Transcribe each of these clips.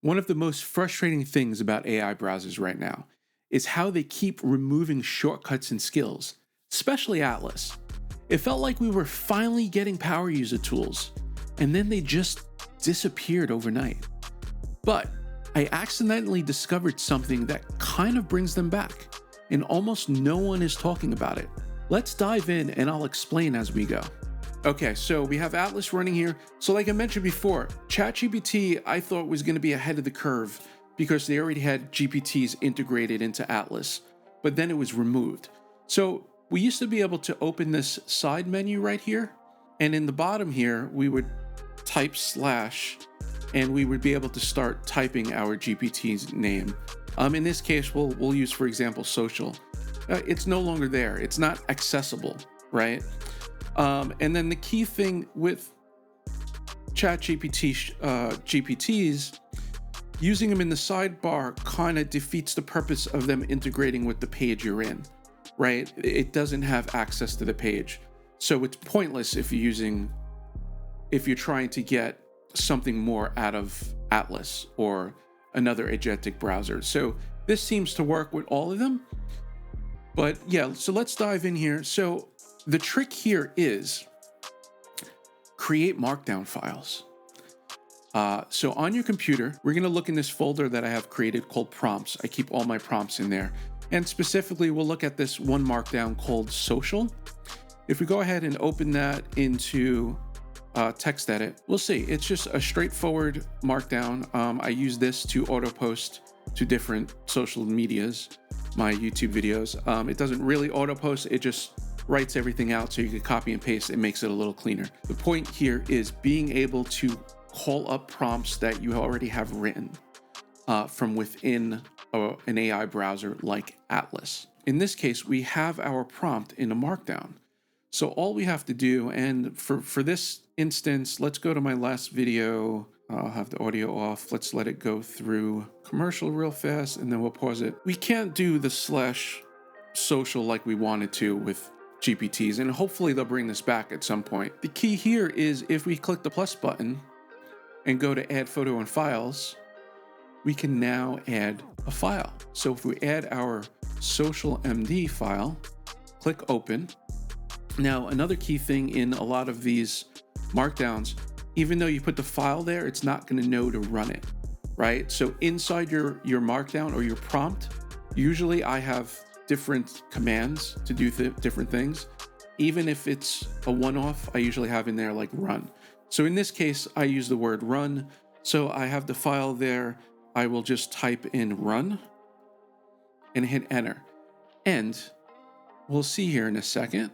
One of the most frustrating things about AI browsers right now is how they keep removing shortcuts and skills, especially Atlas. It felt like we were finally getting power user tools, and then they just disappeared overnight. But I accidentally discovered something that kind of brings them back, and almost no one is talking about it. Let's dive in and I'll explain as we go. Okay, so we have Atlas running here. So like I mentioned before, ChatGPT I thought was going to be ahead of the curve because they already had GPTs integrated into Atlas, but then it was removed. So we used to be able to open this side menu right here, and in the bottom here, we would type slash, and we would be able to start typing our GPT's name. In this case, we'll use, for example, social. It's no longer there. It's not accessible, right? And then the key thing with ChatGPT GPTs, using them in the sidebar kind of defeats the purpose of them integrating with the page you're in, right? It doesn't have access to the page. So it's pointless if you're trying to get something more out of Atlas or another agentic browser. So this seems to work with all of them. But yeah, so let's dive in here. So the trick here is create markdown files. So on your computer, we're going to look in this folder that I have created called prompts. I keep all my prompts in there. And specifically, we'll look at this one markdown called social. If we go ahead and open that into text edit, we'll see it's just a straightforward markdown. I use this to auto post to different social medias, my YouTube videos. It doesn't really auto post, it just writes everything out so you can copy and paste. It makes it a little cleaner. The point here is being able to call up prompts that you already have written from within an AI browser like Atlas. In this case, we have our prompt in a markdown. So all we have to do, and for this instance, let's go to my last video. I'll have the audio off. Let's let it go through commercial real fast, and then we'll pause it. We can't do the slash social like we wanted to with GPTs, and hopefully they'll bring this back at some point. The key here is if we click the plus button and go to add photo and files, we can now add a file. So if we add our social MD file, click open. Now, another key thing in a lot of these markdowns, even though you put the file there, it's not going to know to run it, right? So inside your markdown or your prompt, usually I have different commands to do different things. Even if it's a one-off, I usually have in there like run. So in this case, I use the word run. So I have the file there. I will just type in run and hit enter. And we'll see here in a second,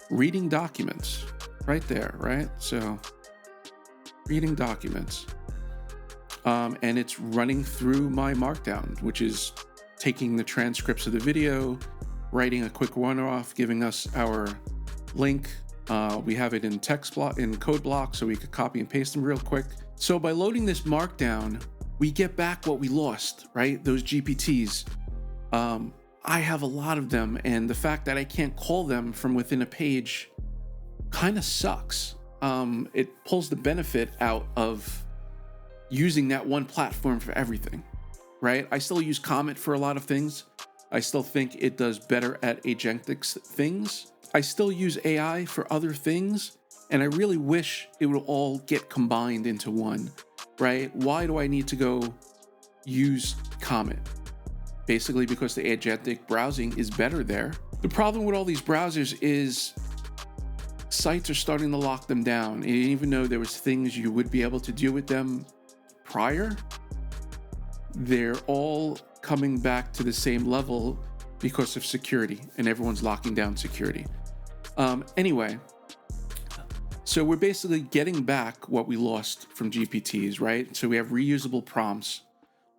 reading documents right there, right? So reading documents. And it's running through my markdown, which is taking the transcripts of the video, writing a quick one-off, giving us our link. We have it in text block, in code block, so we could copy and paste them real quick. So by loading this markdown, we get back what we lost, right? Those GPTs. I have a lot of them, and the fact that I can't call them from within a page kind of sucks. It pulls the benefit out of using that one platform for everything. Right? I still use Comet for a lot of things. I still think it does better at agentic things. I still use AI for other things, and I really wish it would all get combined into one, right? Why do I need to go use Comet? Basically because the agentic browsing is better there. The problem with all these browsers is sites are starting to lock them down. And even though there was things you would be able to do with them prior, they're all coming back to the same level because of security, and everyone's locking down security. Anyway, so we're basically getting back what we lost from GPTs, right? So we have reusable prompts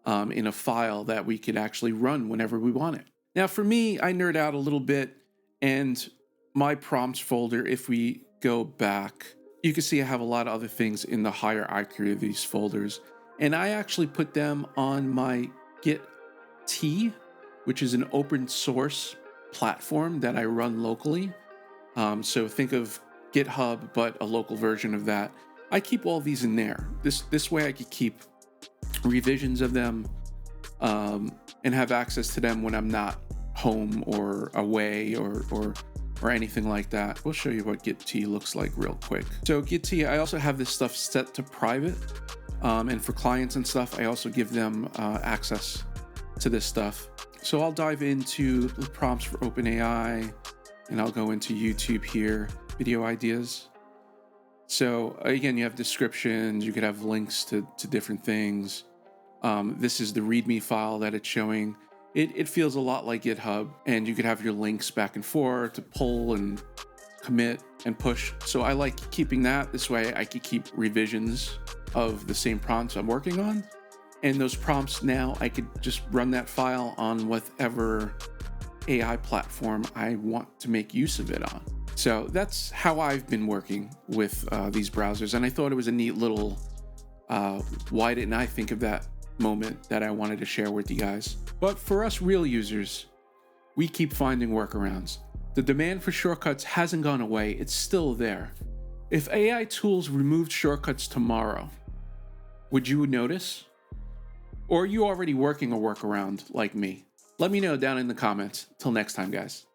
in a file that we could actually run whenever we want it. Now, for me, I nerd out a little bit, and my prompts folder, if we go back, you can see I have a lot of other things in the hierarchy of these folders. And I actually put them on my GitT, which is an open source platform that I run locally. So think of GitHub, but a local version of that. I keep all these in there. This way I could keep revisions of them, and have access to them when I'm not home or away or anything like that. We'll show you what GitT looks like real quick. So GitT, I also have this stuff set to private, and for clients and stuff, I also give them access to this stuff. So I'll dive into the prompts for OpenAI, and I'll go into YouTube here, video ideas. So again, you have descriptions, you could have links to different things. This is the README file that it's showing. It feels a lot like GitHub, and you could have your links back and forth to pull and commit and push. So I like keeping that. This way I could keep revisions of the same prompts I'm working on. And those prompts now, I could just run that file on whatever AI platform I want to make use of it on. So that's how I've been working with these browsers. And I thought it was a neat little, why didn't I think of that moment that I wanted to share with you guys. But for us real users, we keep finding workarounds. The demand for shortcuts hasn't gone away, it's still there. If AI tools removed shortcuts tomorrow, would you notice? Or are you already working a workaround like me? Let me know down in the comments. Till next time, guys.